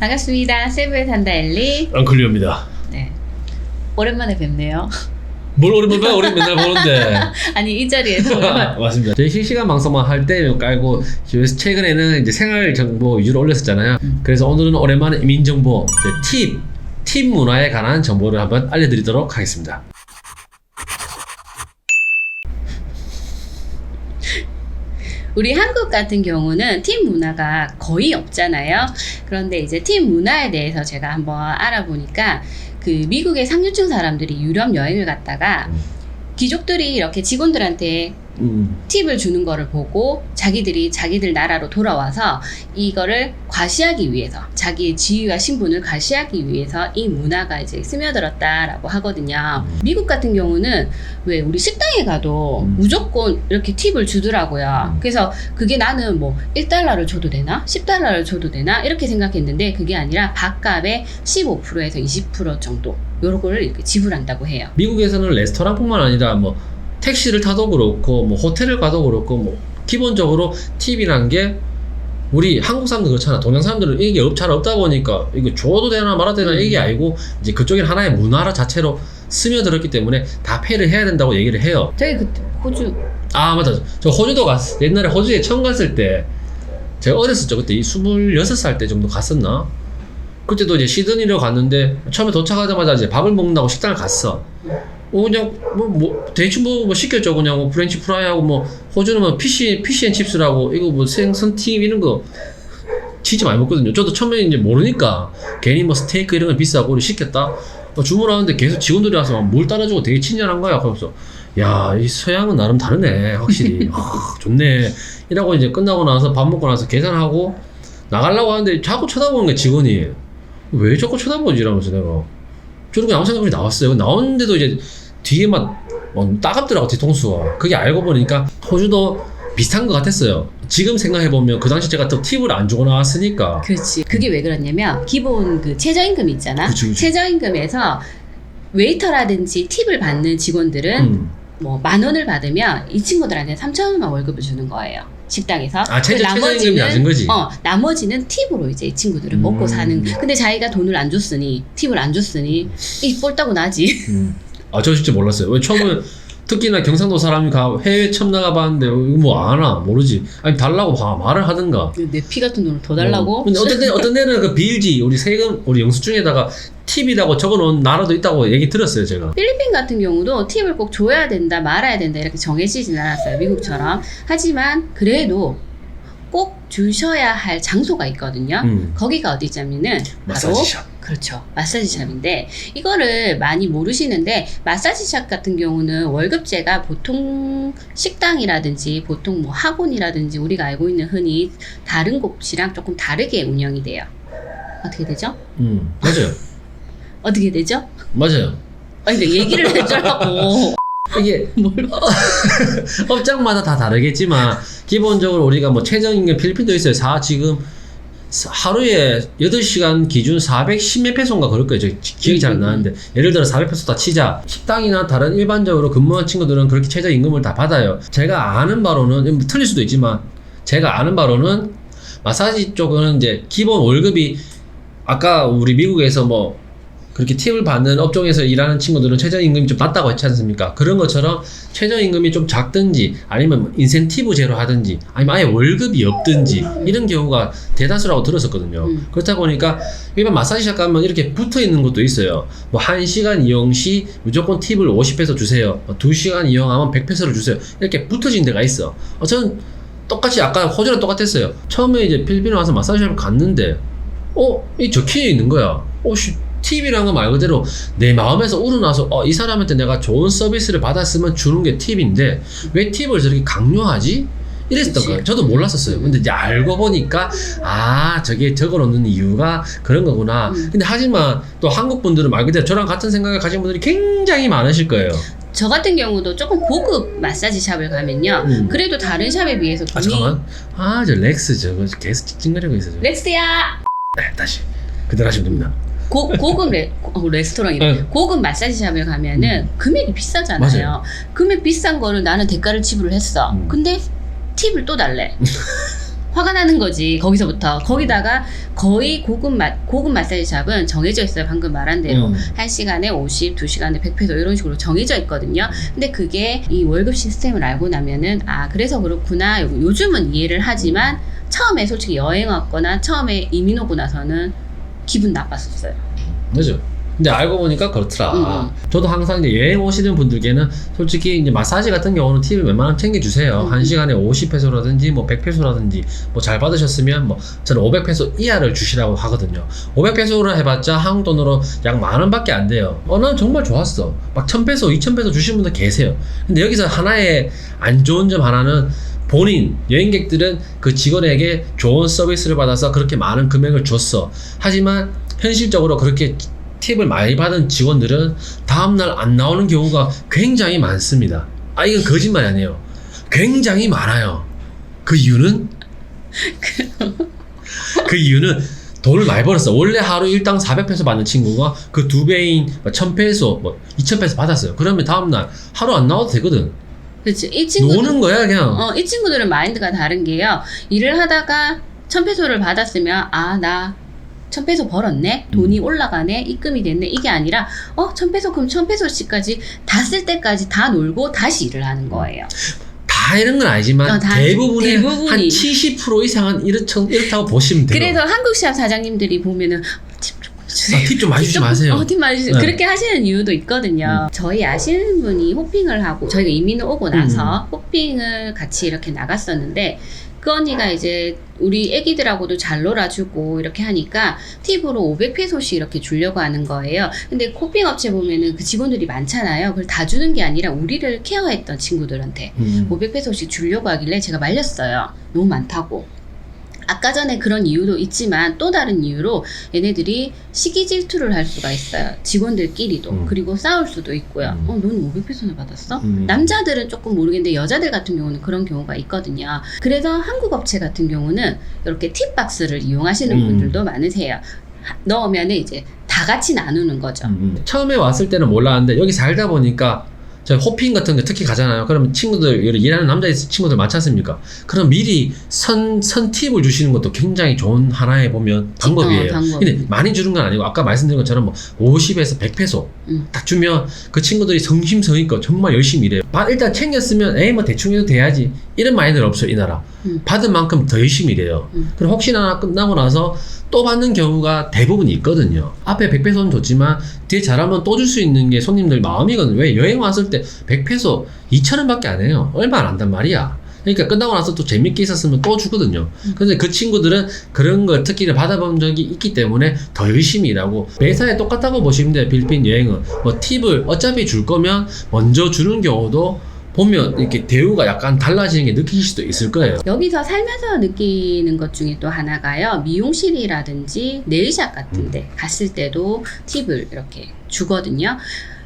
반갑습니다. 세부에 산다 엘리. 랑클리오입니다. 네. 오랜만에 뵙네요. 뭘 오랜만에 우리 맨날 보는데. 아니 이 자리에서 맞습니다. 저희 실시간 방송만 할 때 깔고 최근에는 이제 생활 정보 위주로 올렸었잖아요. 그래서 오늘은 오랜만에 이민 정보, 팁 문화에 관한 정보를 한번 알려드리도록 하겠습니다. 우리 한국 같은 경우는 팀 문화가 거의 없잖아요. 그런데 이제 팀 문화에 대해서 제가 한번 알아보니까 그 미국의 상류층 사람들이 유럽 여행을 갔다가 귀족들이 이렇게 직원들한테 팁을 주는 거를 보고 자기들 나라로 돌아와서 이거를 과시하기 위해서 자기의 지위와 신분을 과시하기 위해서 이 문화가 이제 스며들었다라고 하거든요. 미국 같은 경우는 왜 우리 식당에 가도 무조건 이렇게 팁을 주더라고요. 그래서 그게 나는 뭐 1달러를 줘도 되나? 10달러를 줘도 되나? 이렇게 생각했는데 그게 아니라 밥값의 15%에서 20% 정도 요거를 이렇게 지불한다고 해요. 미국에서는 레스토랑뿐만 아니라 뭐 택시를 타도 그렇고 뭐 호텔을 가도 그렇고 뭐 기본적으로 팁이란 게 우리 한국 사람들 그렇잖아. 동양 사람들은 이게 잘 없다 보니까 이거 줘도 되나 말아도 되나 이게 아니고 이제 그쪽엔 하나의 문화 자체로 스며들었기 때문에 다 페이를 해야 된다고 얘기를 해요. 저희 그때 호주 맞아. 저 호주도 갔어. 옛날에 호주에 처음 갔을 때 제가 어렸었죠. 그때 26살 때 정도 갔었나? 그때도 이제 시드니로 갔는데 처음에 도착하자마자 이제 밥을 먹는다고 식당을 갔어. 그냥 대충 뭐 시켰죠. 그냥 뭐 프렌치 프라이하고 뭐 호주는 뭐 피시앤칩스라고 이거 뭐 생선튀김 이런 거 진짜 많이 먹거든요. 저도 처음에 이제 모르니까 괜히 뭐 스테이크 이런 거 비싸고 시켰다. 주문하는데 계속 직원들이 와서 뭘 따라주고 되게 친절한 거야. 그래서 야, 이 서양은 나름 다르네 확실히. 좋네. 이라고 이제 끝나고 나서 밥 먹고 나서 계산하고 나가려고 하는데 자꾸 쳐다보는 거야 직원이. 왜 자꾸 쳐다보지? 이러면서 내가 저러고 아무 생각 없이 나왔어요. 나오는데도 이제 뒤에 막 따갑더라고 뒤통수가. 그게 알고 보니까 호주도 비슷한 것 같았어요. 지금 생각해보면 그 당시 제가 또 팁을 안 주고 나왔으니까. 그렇지. 그게 왜 그러냐면 기본 그 최저임금 있잖아. 그치. 최저임금에서 웨이터라든지 팁을 받는 직원들은 뭐 10,000원을 받으면 이 친구들한테 3,000원만 월급을 주는 거예요. 식당에서. 최저임금이 낮은 거지. 나머지는 팁으로 이제 이 친구들은 먹고 사는. 근데 자기가 돈을 안 줬으니, 팁을 안 줬으니 이 꼴따고 나지. 저 진짜 몰랐어요. 왜 처음에 특히나 경상도 사람이 해외 처음 나가봤는데 이거 뭐 아나 모르지. 아니 달라고 말을 하든가. 내 피 같은 돈을 더 달라고? 근데 어떤 데는 그 빌지 우리 세금 우리 영수증에다가 팁이라고 적어놓은 나라도 있다고 얘기 들었어요 제가. 필리핀 같은 경우도 팁을 꼭 줘야 된다 말아야 된다 이렇게 정해지진 않았어요 미국처럼. 하지만 그래도 꼭 주셔야 할 장소가 있거든요. 거기가 어디냐면은 마사지샵. 그렇죠. 마사지샵인데 이거를 많이 모르시는데 마사지샵 같은 경우는 월급제가 보통 식당이라든지 보통 뭐 학원이라든지 우리가 알고 있는 흔히 다른 곳이랑 조금 다르게 운영이 돼요. 어떻게 되죠? 맞아요. 어떻게 되죠? 맞아요. 아니 근데 얘기를 해주라고. 이게 업장마다 다 다르겠지만 기본적으로 우리가 뭐 최저임금 필리핀도 있어요. 지금 하루에 8시간 기준 410몇 페소인가 그럴 거예요. 저 기억이 잘 안 나는데 예를 들어 400페소 다 치자. 식당이나 다른 일반적으로 근무한 친구들은 그렇게 최저임금을 다 받아요. 제가 아는 바로는 틀릴 수도 있지만 제가 아는 바로는 마사지 쪽은 이제 기본 월급이 아까 우리 미국에서 뭐 그렇게 팁을 받는 업종에서 일하는 친구들은 최저임금이 좀 낮다고 했지 않습니까? 그런 것처럼 최저임금이 좀 작든지 아니면 인센티브 제로 하든지 아니면 아예 월급이 없든지 이런 경우가 대다수라고 들었었거든요. 그렇다 보니까 일반 마사지샵 가면 이렇게 붙어 있는 것도 있어요. 뭐 1시간 이용 시 무조건 팁을 50페소 주세요. 2시간 이용하면 100페소를 주세요. 이렇게 붙어진 데가 있어. 저는 똑같이 아까 호주랑 똑같았어요. 처음에 이제 필리핀에 와서 마사지샵을 갔는데 이 적혀 있는 거야. 팁이란 건 말 그대로 내 마음에서 우러나서 이 사람한테 내가 좋은 서비스를 받았으면 주는 게 팁인데 왜 팁을 저렇게 강요하지? 이랬었던 거예요. 저도 몰랐었어요. 근데 이제 알고 보니까 저게 적어놓는 이유가 그런 거구나. 근데 하지만 또 한국 분들은 말 그대로 저랑 같은 생각을 가진 분들이 굉장히 많으실 거예요. 저 같은 경우도 조금 고급 마사지 샵을 가면요 그래도 다른 샵에 비해서 돈이 잠깐만. 저 렉스 저거 계속 찡찡거리고 있어. 렉스야! 네, 다시 그대로 하시면 됩니다. 고급 레스토랑이래. 고급 마사지샵을 가면은 금액이 비싸잖아요. 맞아요. 금액 비싼 거를 나는 대가를 지불을 했어. 근데 팁을 또 달래. 화가 나는 거지. 거기서부터. 거기다가 거의 고급 마사지 샵은 정해져 있어요. 방금 말한 대로 1시간에 50, 2시간에 100페소 이런 식으로 정해져 있거든요. 근데 그게 이 월급 시스템을 알고 나면은 아 그래서 그렇구나. 요즘은 이해를 하지만 처음에 솔직히 여행 왔거나 처음에 이민 오고 나서는 기분 나빴었어요. 그죠? 근데 알고 보니까 그렇더라. 저도 항상 이제 여행 오시는 분들께는 솔직히 이제 마사지 같은 경우는 팁을 웬만하면 챙겨주세요. 1시간에 50페소라든지 뭐 100페소라든지 뭐 잘 받으셨으면 뭐 저는 500페소 이하를 주시라고 하거든요. 500페소를 해봤자 한국 돈으로 약 10,000원밖에 안 돼요. 난 정말 좋았어. 막 1,000페소, 2,000페소 주시는 분들 계세요. 근데 여기서 하나의 안 좋은 점 하나는 본인 여행객들은 그 직원에게 좋은 서비스를 받아서 그렇게 많은 금액을 줬어. 하지만 현실적으로 그렇게 팁을 많이 받은 직원들은 다음날 안 나오는 경우가 굉장히 많습니다. 이건 거짓말이 아니에요. 굉장히 많아요. 그 이유는 돈을 많이 벌었어. 원래 하루 일당 400페소 받는 친구가 그 2배인 1,000페소, 뭐 2,000페소 받았어요. 그러면 다음날 하루 안 나와도 되거든. 그렇지. 이 친구들, 노는 거야 그냥. 이 친구들은 마인드가 다른 게요. 일을 하다가 1,000페소를 받았으면 나 1,000페소 벌었네? 돈이 올라가네? 입금이 됐네? 이게 아니라 1,000페소 그럼 1,000페소씩까지 다 쓸 때까지 다 놀고 다시 일을 하는 거예요. 다 이런 건 아니지만 대부분의 대부분이. 한 70% 이상은 이렇다고 보시면 돼요. 그래서 한국 시합 사장님들이 보면은 팁 조금 주세요. 팁 좀 많이 주지 마세요. 팁 많이 주세요. 네. 그렇게 하시는 이유도 있거든요. 저희 아시는 분이 호핑을 하고 저희가 이민을 오고 나서 호핑을 같이 이렇게 나갔었는데 그 언니가 이제 우리 애기들하고도 잘 놀아주고 이렇게 하니까 팁으로 500페소씩 이렇게 주려고 하는 거예요. 근데 호핑 업체 보면은 그 직원들이 많잖아요. 그걸 다 주는 게 아니라 우리를 케어했던 친구들한테 500페소씩 주려고 하길래 제가 말렸어요. 너무 많다고. 아까 전에 그런 이유도 있지만 또 다른 이유로 얘네들이 시기 질투를 할 수가 있어요. 직원들끼리도. 그리고 싸울 수도 있고요. 너는 500페소나 받았어? 남자들은 조금 모르겠는데 여자들 같은 경우는 그런 경우가 있거든요. 그래서 한국 업체 같은 경우는 이렇게 팁박스를 이용하시는 분들도 많으세요. 넣으면 이제 다 같이 나누는 거죠. 처음에 왔을 때는 몰랐는데 여기 살다 보니까 저희 호핑 같은 거 특히 가잖아요. 그러면 친구들, 일하는 남자 친구들 많지 않습니까? 그럼 미리 선 팁을 주시는 것도 굉장히 좋은 하나의 보면 방법이에요. 근데 많이 주는 건 아니고 아까 말씀드린 것처럼 뭐 50에서 100페소 딱 주면 그 친구들이 성심성의껏 정말 열심히 일해요. 일단 챙겼으면 뭐 대충 해도 돼야지 이런 마인드는 없어요. 이 나라. 받은 만큼 더 열심히 일해요. 그럼 혹시나 끝나고 나서 또 받는 경우가 대부분 있거든요. 앞에 100페소는 줬지만 뒤에 잘하면 또 줄 수 있는 게 손님들 마음이거든요. 왜? 여행 왔을 때 100페소 2,000원밖에 안 해요. 얼마 안 한단 말이야. 그러니까 끝나고 나서 또 재밌게 있었으면 또 주거든요. 근데 그 친구들은 그런 걸 특기를 받아본 적이 있기 때문에 더 열심히 일하고 매사에 똑같다고 보시면 돼요. 필리핀 여행은 뭐 팁을 어차피 줄 거면 먼저 주는 경우도 보면 이렇게 대우가 약간 달라지는 게 느끼실 수도 있을 거예요. 여기서 살면서 느끼는 것 중에 또 하나가요. 미용실이라든지 네일샵 같은 데 갔을 때도 팁을 이렇게 주거든요.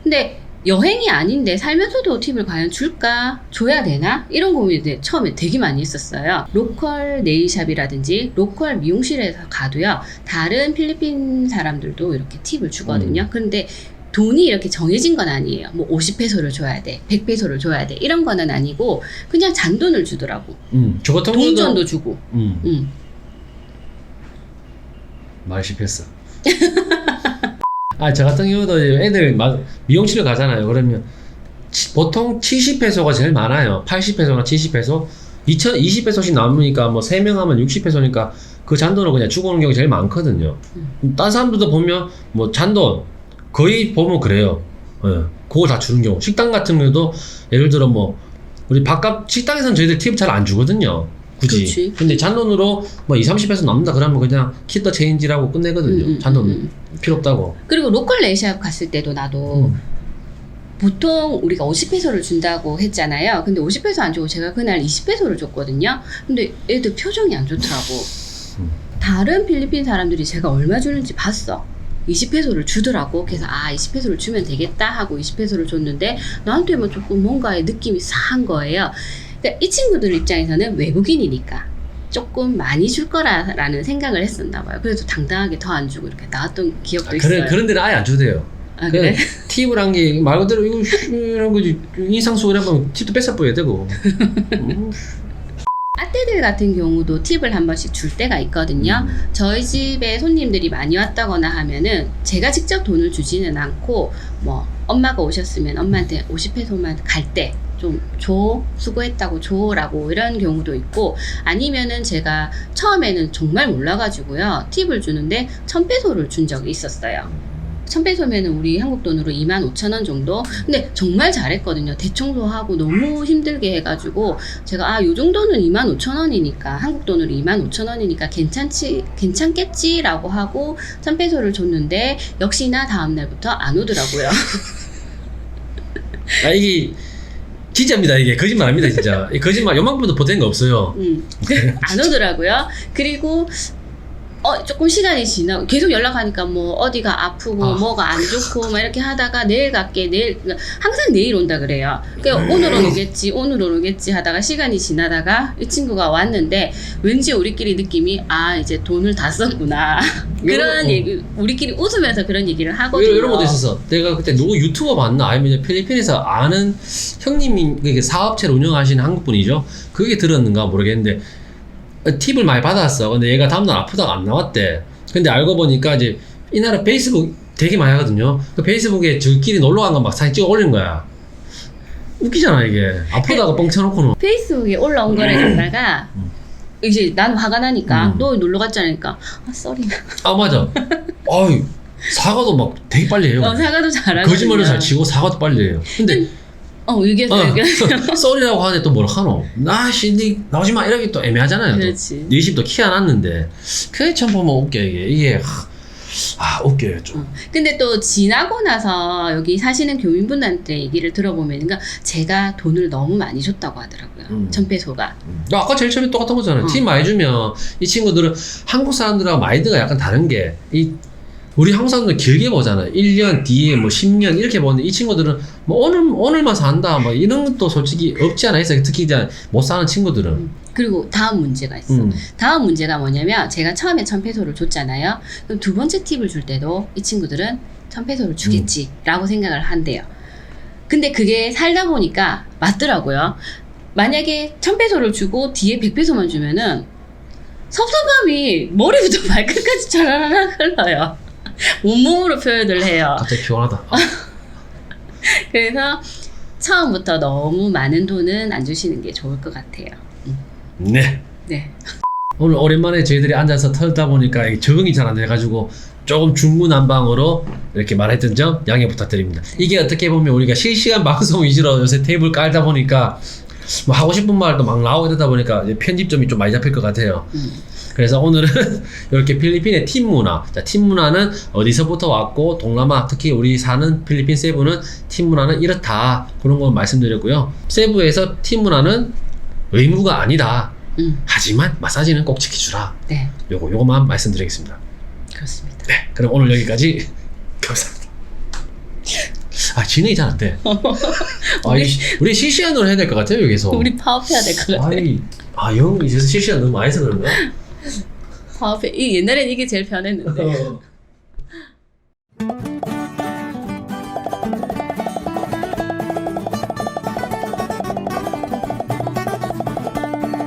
근데 여행이 아닌데 살면서도 팁을 과연 줄까? 줘야 되나? 이런 고민을 처음에 되게 많이 했었어요. 로컬 네일샵이라든지 로컬 미용실에서 가도요. 다른 필리핀 사람들도 이렇게 팁을 주거든요. 그런데 돈이 이렇게 정해진 건 아니에요. 뭐 50페소를 줘야 돼, 100페소를 줘야 돼 이런 거는 아니고 그냥 잔돈을 주더라고. 저 같은 동전도 주고. 말 실패했어. 저 같은 경우도 애들 미용실을 가잖아요. 그러면 보통 70페소가 제일 많아요. 80페소나 70페소. 20페소씩 남으니까 뭐 3명 하면 60페소니까 그 잔돈을 그냥 주고 오는 경우가 제일 많거든요. 딴 사람들도 보면 뭐 잔돈 거의 보면 그래요. 그거 다 주는 경우. 식당 같은 경우도 예를 들어 뭐 우리 밥값 식당에서는 저희들 팁 잘 안 주거든요. 굳이. 그렇지. 근데 잔돈으로 뭐 20-30페소 남는다 그러면 그냥 킵 더 체인지라고 끝내거든요. 잔돈 필요 없다고. 그리고 로컬 네일샵 갔을 때도 나도 보통 우리가 50페소를 준다고 했잖아요. 근데 50페소 안 주고 제가 그날 20페소를 줬거든요. 근데 애들 표정이 안 좋더라고. 다른 필리핀 사람들이 제가 얼마 주는지 봤어. 20페소를 주더라고. 그래서 20페소를 주면 되겠다 하고 20페소를 줬는데 나한테만 조금 뭔가의 느낌이 싸한 거예요. 그러니까 이 친구들 입장에서는 외국인이니까 조금 많이 줄 거라는 생각을 했었나 봐요. 그래서 당당하게 더 안 주고 이렇게 나왔던 기억도 있어요. 그런 데는 아예 안 주대요. 그래? 팁을 한 게 말 그대로 이런 거지. 인상 쏘고 이러면 팁도 뺏어 보여야 되고. 호텔 같은 경우도 팁을 한 번씩 줄 때가 있거든요. 저희 집에 손님들이 많이 왔다거나 하면은 제가 직접 돈을 주지는 않고 뭐 엄마가 오셨으면 엄마한테 50페소만 갈 때 좀 줘, 수고했다고 줘라고 이런 경우도 있고, 아니면은 제가 처음에는 정말 몰라가지고요 팁을 주는데 1000페소를 준 적이 있었어요. 1000페소면은 우리 한국 돈으로 25,000원 정도? 근데 정말 잘했거든요. 대청소하고 너무 힘들게 해가지고 제가 요 정도는 25,000원이니까 한국 돈으로 25,000원이니까 괜찮겠지 라고 하고 1000페소를 줬는데 역시나 다음날부터 안 오더라고요. 이게 진짜입니다. 이게 거짓말 아닙니다. 진짜 이 거짓말 요만큼도 보탠 거 없어요. 안 오더라고요. 그리고 조금 시간이 지나고 계속 연락하니까 뭐 어디가 아프고 뭐가 안 좋고 막 이렇게 하다가 내일 갈게, 내일, 항상 내일 온다 그래요. 그러니까 오늘 오겠지 하다가 시간이 지나다가 이 친구가 왔는데 왠지 우리끼리 느낌이 이제 돈을 다 썼구나. 그런 얘기, 우리끼리 웃으면서 그런 얘기를 하거든요. 이런 것도 있었어. 내가 그때 누구 유튜버 봤나 아니면 필리핀에서 아는 형님이 이게 사업체를 운영하시는 한국분이죠. 그게 들었는가 모르겠는데 팁을 많이 받았어. 근데 얘가 다음날 아프다가 안 나왔대. 근데 알고 보니까 이제 이 나라 페이스북 되게 많이 하거든요. 그 페이스북에 저끼리 놀러 간 거 막 사진 찍어 올린 거야. 웃기잖아 이게. 아프다가 뻥 쳐놓고는. 페이스북에 올라온 거를 갖다가 이제 난 화가 나니까 너 놀러 갔잖아니까 쏘리. 맞아. 아유 사과도 막 되게 빨리 해요. 사과도 잘하거든요. 거짓말도 잘 치고 사과도 빨리 해요. 근데 이겼어. 쏘리라고 하는데 또 뭐라 하노? 니 나오지마 이러기 또 애매하잖아요. 그렇지. 네 집도 키워놨는데 그게 참 보면 웃겨 이게 웃겨요 좀. 근데 또 지나고 나서 여기 사시는 교민분한테 얘기를 들어보면 그러니까 제가 돈을 너무 많이 줬다고 하더라고요. 1000페소가. 아까 제일 처음에 똑같은 거잖아요. 팁 많이 주면 이 친구들은 한국 사람들하고 마인드가 약간 다른 게 우리 한국 사람들은 길게 보잖아요. 1년 뒤에 뭐 10년 이렇게 보는데 이 친구들은 뭐 오늘만 산다 뭐 이런 것도 솔직히 없지 않아 있어요. 특히 이제 못 사는 친구들은. 그리고 다음 문제가 있어. 다음 문제가 뭐냐면 제가 처음에 1000페소를 줬잖아요. 그럼 두 번째 팁을 줄 때도 이 친구들은 1000페소를 주겠지라고 생각을 한대요. 근데 그게 살다 보니까 맞더라고요. 만약에 1000페소를 주고 뒤에 100페소만 주면은 섭섭함이 머리부터 발끝까지 차라라라 흘러요. 온몸으로 표현을 해요. 갑자기 피곤하다. 그래서 처음부터 너무 많은 돈은 안 주시는 게 좋을 것 같아요. 네. 네. 오늘 오랜만에 저희들이 앉아서 털다 보니까 적응이 잘 안 돼가지고 조금 중구난방으로 이렇게 말했던 점 양해 부탁드립니다. 이게 어떻게 보면 우리가 실시간 방송 위주로 요새 테이블 깔다 보니까 뭐 하고 싶은 말도 막 나오고 이러다 보니까 이제 편집점이 좀 많이 잡힐 것 같아요. 그래서 오늘은 이렇게 필리핀의 팁 문화. 자, 팁 문화는 어디서부터 왔고, 동남아, 특히 우리 사는 필리핀 세부는 팁 문화는 이렇다. 그런 걸 말씀드렸고요. 세부에서 팁 문화는 의무가 아니다. 하지만 마사지는 꼭 지켜주라. 네. 요거만 말씀드리겠습니다. 그렇습니다. 네. 그럼 오늘 여기까지. 감사합니다. 진행이 잘 안 돼. 우리 실시간으로 해야 될 것 같아요, 여기서. 우리 파업해야 될 것 같아. 형, 이제 실시간 너무 많이 해서 그런가? 옛날엔 이게 제일 편했는데.